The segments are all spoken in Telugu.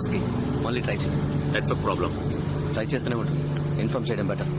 టాస్క్ మళ్ళీ ట్రై చేయి. Network problem. ట్రై చేస్తూనే ఉంటుంది. ఇన్ఫార్మ్ చేయడం better.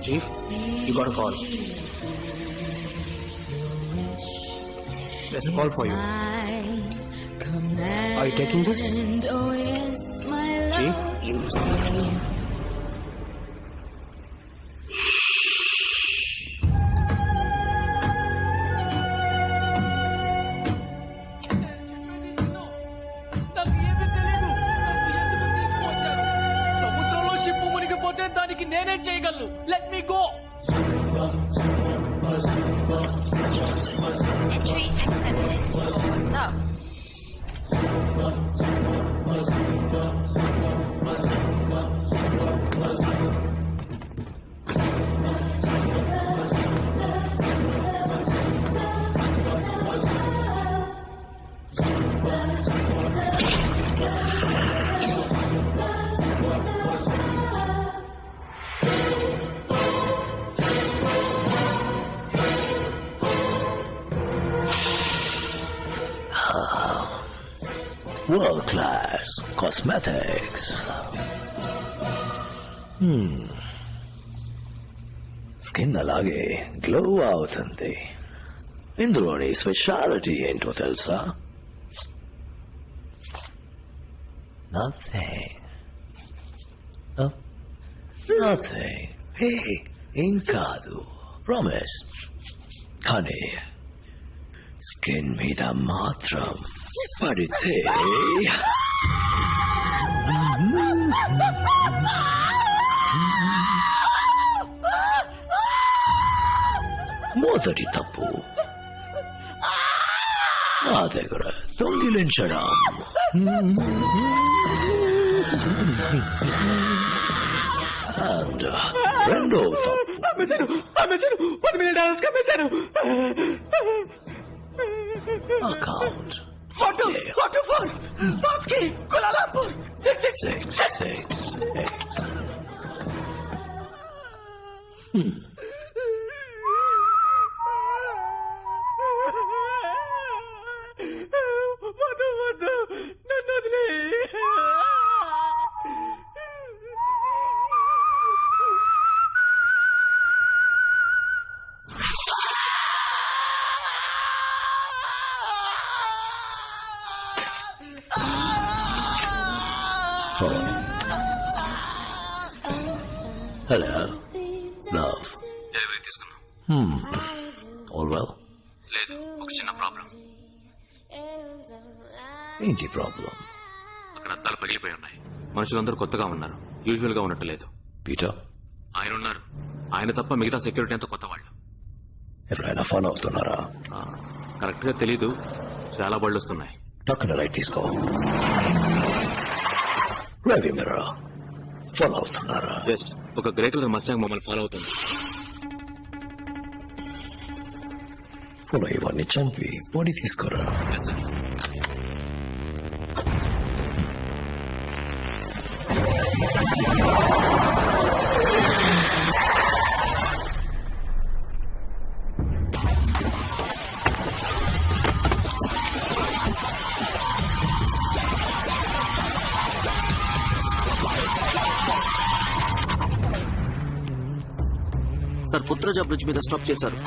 Chief, you got a call. There's a call for you. Are you taking this? Chief? సముద్రంలో షిప్ మునిగిపోతే దానికి నేనే చేయగలను. Let me go. Entry accepted. What's up? World class cosmetics. Skin అలాగే గ్లో అవుతుంది. ఇందులోని స్పెషాలిటీ ఏంటో తెలుసా? Nothing. Nothing. Hey, ఏం కాదు. Promise. కానీ స్కిన్ మీద మాత్రం పడితే మొదటి తప్పు నా దగ్గర దొంగిలించడం. అండ్ రెండో తప్పు $10 million కమ్మేశాను. అకౌంట్. 44 Bosky, Kuala Lumpur. 666. వద్దు నన్ను వదిలే. Hello love. డెలివరీ తీసుకున్నాం. All well? లేదు, ఒక చిన్న ప్రాబ్లం. ఏంటి ప్రాబ్లం? అక్కడ అద్దాలు పగిలిపోయి ఉన్నాయి. మనుషులందరూ కొత్తగా ఉన్నారు. యూజువల్ గా ఉన్నట్టు లేదు. పీటర్, ఆయన ఉన్నారు. ఆయన తప్ప మిగతా సెక్యూరిటీ అంతా కొత్త వాళ్ళు. ఎవరైనా ఫాలో అవుతున్నారా? కరెక్ట్ గా తెలీదు. చాలా బళ్ళు వస్తున్నాయి. టక్కున రైట్ తీసుకో. రవి మీరా ఫాలో అవుతున్నారా? ఎస్, ఒక గ్రే కలర్ మస్టాంగ్ మమ్మల్ని ఫాలో అవుతుంది. ఫాలో ఇవన్నీ చంపి బాడీ తీసుకోరా. Yes sir. Sir, Putrajaya bridge మీద స్టాప్ చేశారు.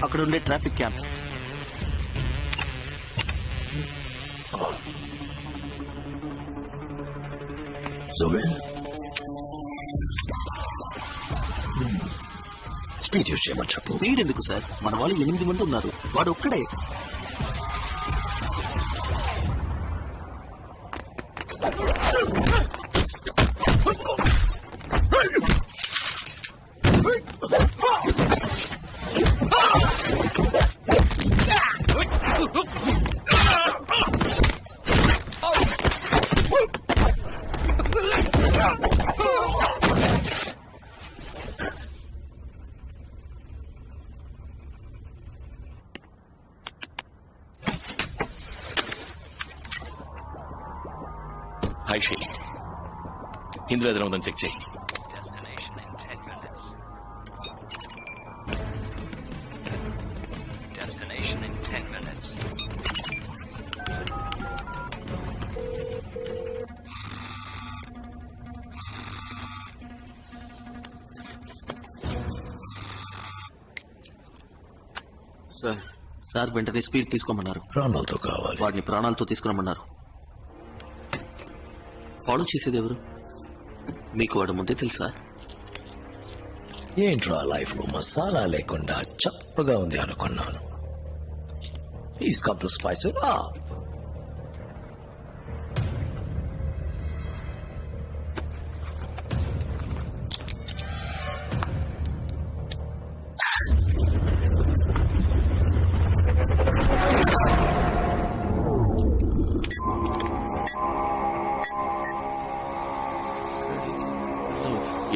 అక్కడ ఉండే ట్రాఫిక్ క్యాంప్. స్పీడ్ యూజ్ చేయమని చెప్పు. స్పీడ్ ఎందుకు సార్? మన వాళ్ళు 8 మంది ఉన్నారు. వాడు ఒక్కడే. Hi, Shi. ఇందులో ఏదైనా ఉందని చెక్ చేయి. Destination in 10 minutes. Destination in 10 minutes. Sir sir వెంటనే స్పీడ్ తీసుకోమన్నారు. ప్రాణాలతో కావాలి. వాడిని ప్రాణాలతో తీసుకురమ్మన్నారు. ఫాలో చేసేది ఎవరు? మీకు వాడు ముందే తెలుసా? ఏంట్రా లైఫ్ లో మసాలా లేకుండా చప్పగా ఉంది అనుకున్నాను. He's come to spice it up.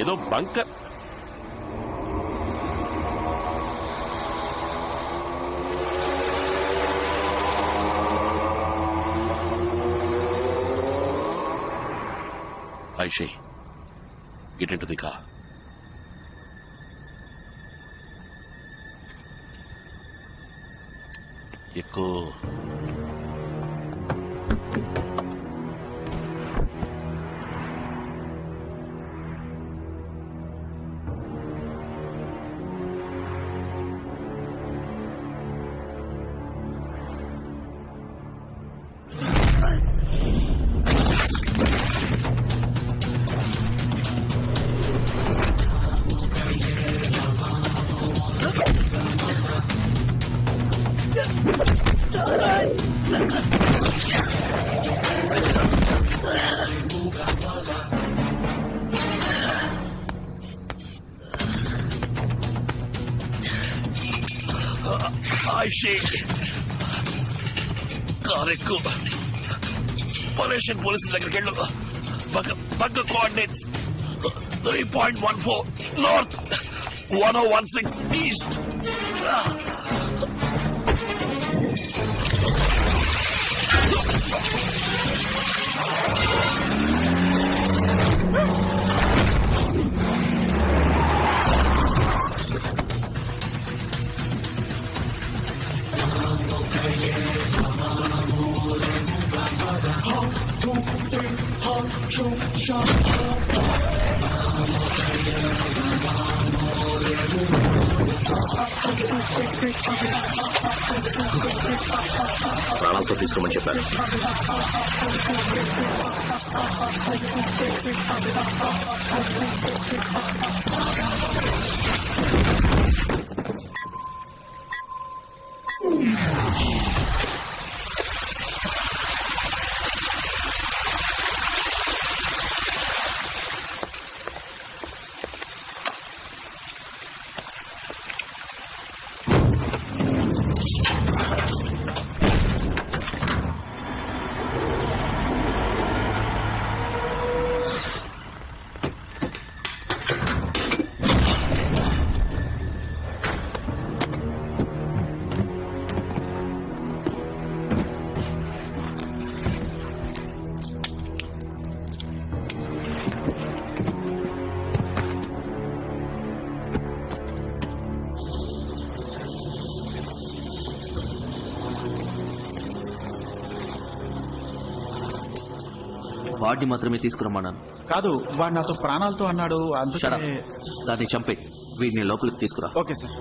ఏదో bunker. Aisha, get into the car. ఎక్కు. Aisha, కార్ ఎక్కు. పొల్యూషన్ పోలీసుల దగ్గరికి వెళ్ళు. పక్క కోఆర్డినేట్స్ 3.14 నార్త్ 1016 ఈస్ట్. ప్రాణాలతో తీసుకోమని చెప్పారు. వాడిని మాత్రమే తీసుకురమ్మన్నాను. కాదు, వాడు నాతో ప్రాణాలతో అన్నాడు. Shut up. అందుకే. దాన్ని చంపే వీడిని లోపలికి తీసుకురా. Okay sir.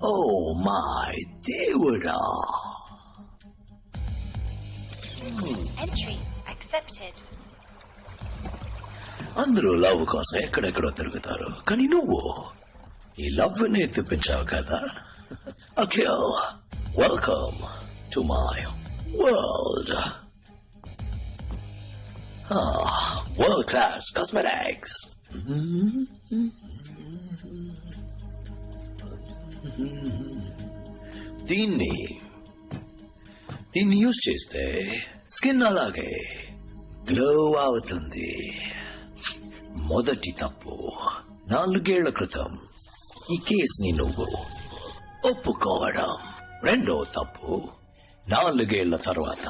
Oh my దేవుడా. Entry accepted. అందరూ లవ్ కోసం ఎక్కడెక్కడో తిరుగుతారు, కానీ నువ్వు ఈ లవ్ ని తెప్పించావు కదా. Akhil, welcome to my world. World class cosmetics. దీన్ని యూజ్ చేస్తే స్కిన్ అలాగే గ్లో అవుతుంది. మొదటి తప్పు, 4 ఏళ్ల క్రితం ఈ కేసుని నువ్వు ఒప్పుకోవడం. రెండో తప్పు, 4 ఏళ్ల తర్వాత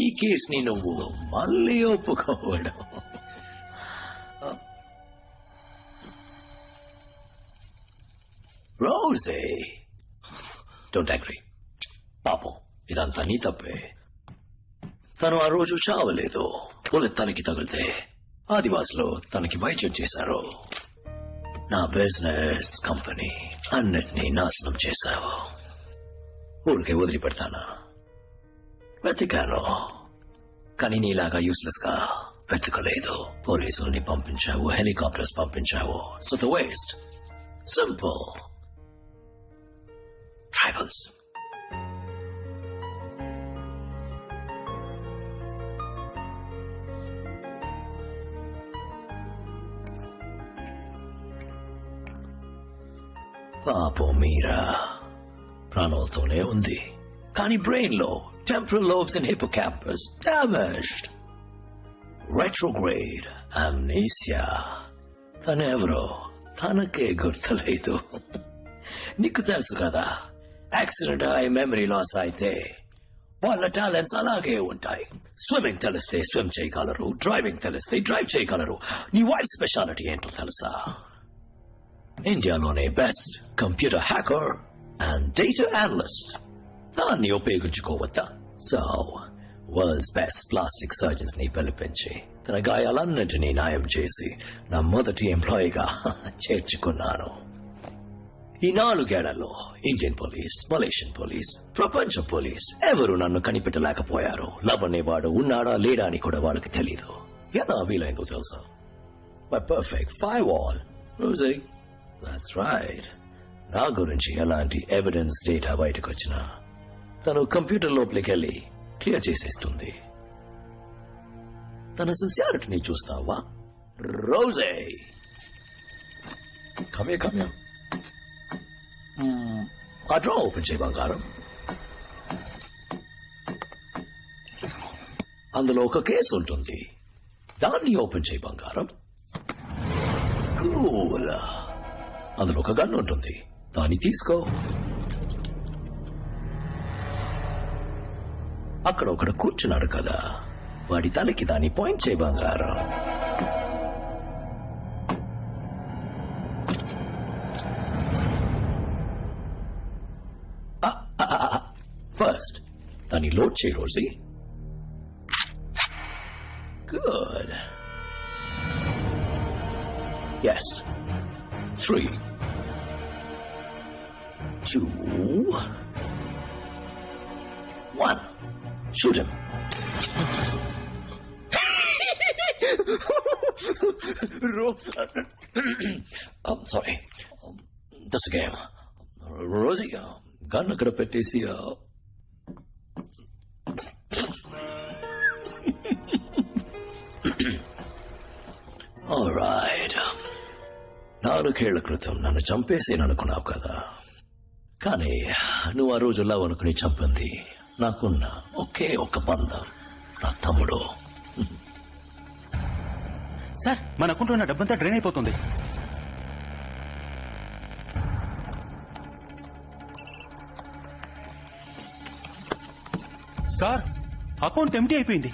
ఈ కేసుని నువ్వు మళ్ళీ ఒప్పుకోవడం. రోజే, డోంట్ అగ్రీ. పాపం, ఇదంతా నీ తప్పే. తను ఆ రోజు చావలేదు. బుల్లెట్ తనకి తగిలితే ఆదివాసులు తనకి వైద్యం చేశారు. నా బిజినెస్ కంపెనీ అన్నిటినీ నాశనం చేశావు. ఊరికే వదిలిపెడతానా? వెతికాను, కానీ నీలాగా యూస్లెస్ గా వెతకలేదు. పోలీసుల్ని పంపించావు, హెలికాప్టర్స్ పంపించావు. So the waste simple. Tribals. పాపం మీరా ప్రాణాలతోనే ఉంది, కానీ బ్రెయిన్ లో temporal lobes and hippocampus damaged. Retrograde amnesia. తనెవరో తనకే గుర్తులేదు. నీకు తెలుసు కదా, యాక్సిడెంట్ అయి మెమరీ లాస్ అయితే వాళ్ళ టాలెంట్స్ అలాగే ఉంటాయి. స్విమ్మింగ్ తెలిస్తే స్విమ్ చేయగలరు, డ్రైవింగ్ తెలిస్తే డ్రైవ్ చేయగలరు. నీ వైఫ్ స్పెషాలిటీ ఏంటో తెలుసా? ఇండియాలోనే best computer hacker and data analyst. దాన్ని ఉపయోగించుకోవద్దా? So world's best plastic surgeons ని పిలిపించి తన గాయాలన్నింటినీ న్యాయం చేసి నా మొదటి ఎంప్లాయీగా చేర్చుకున్నాను. ఈ 4 ఏళ్లలో ఇండియన్ పోలీస్, మలేషియన్ పోలీస్, ప్రపంచ పోలీస్ ఎవరు నన్ను కనిపెట్టలేకపోయారు. లవ్ అనేవాడు ఉన్నాడా లేడా అని కూడా వాళ్ళకి తెలీదు. ఎలా వీలైందో తెలుసా? My perfect firewall. Rosie, that's right. నా గురించి ఎలాంటి ఎవిడెన్స్ డేటా బయటకు వచ్చినా తను కంప్యూటర్ లోపలికి వెళ్ళి క్లియర్ చేసేస్తుంది. తన సిన్సియారిటీని చూస్తావా? రోజే, కమే. ఆ డ్రా ఓపెన్ చేయి బంగారం. అందులో ఒక కేసు ఉంటుంది, దాన్ని ఓపెన్ చేయి బంగారం. కూల్. అందులో ఒక గన్ ఉంటుంది, దాన్ని తీసుకో. అక్కడ ఒకడు కూర్చున్నాడు కదా, వాడి తలకి దాన్ని పాయింట్ చేయి బంగారం. ఫస్ట్ దాన్ని లోడ్ చేయి Rosie. Good. Yes. 3, 2, 1. Shoot him. Sorry that's game Rosie gun అక్కడ పెట్టేసి ఆల్రైట్ 4 ఏళ్ల క్రితం నన్ను చంపేసేననుకున్నావు కదా కానీ నువ్వు ఆ రోజు అనుకుని చంపింది నాకున్న ఒకే ఒక బంధం నా తమ్ముడు. సార్ మన అకౌంట్లో ఉన్న డబ్బంతా డ్రైన్ అయిపోతుంది. సార్ అకౌంట్ ఎంటీ అయిపోయింది.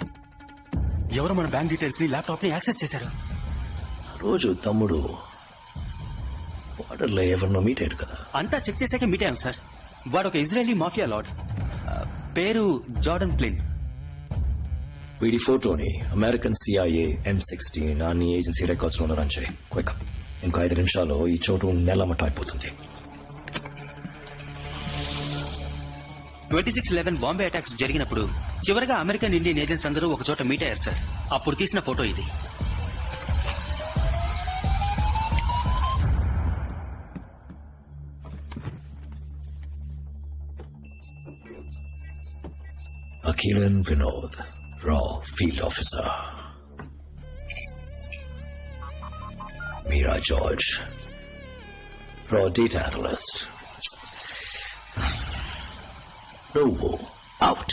ఎవరు మన బ్యాంక్ డీటెయిల్స్ ని ల్యాప్టాప్ ని యాక్సెస్ చేశారు. రోజు తమ్ముడు బార్డర్లో ఎవరినో మీట్ అయ్యాడు కదా. అంతా చెక్ చేశాక మీట్ అయ్యాం సార్. వాడు ఒక ఇజ్రాయలీ మాఫియా లార్డ్, పేరు జార్డన్ ప్లిన్. వీడి ఫోటోని అమెరికన్ CIA M16 అన్ని ఏజెన్సీ రికార్డ్స్ లో రన్ చేయి. క్విక్, ఇంకో 5 నిమిషాల్లో ఈ చోటు నెలమట అయిపోతుంది. 26/11 బాంబే అటాక్స్ జరిగినప్పుడు చివరిగా అమెరికన్ ఇండియన్ ఏజెంట్స్ అందరూ ఒక చోట మీట్ అయ్యారు సార్. అప్పుడు తీసిన ఫోటో ఇది. Akilan Vinod, Raw Field Officer. Meera George, Raw Data Analyst. No, out.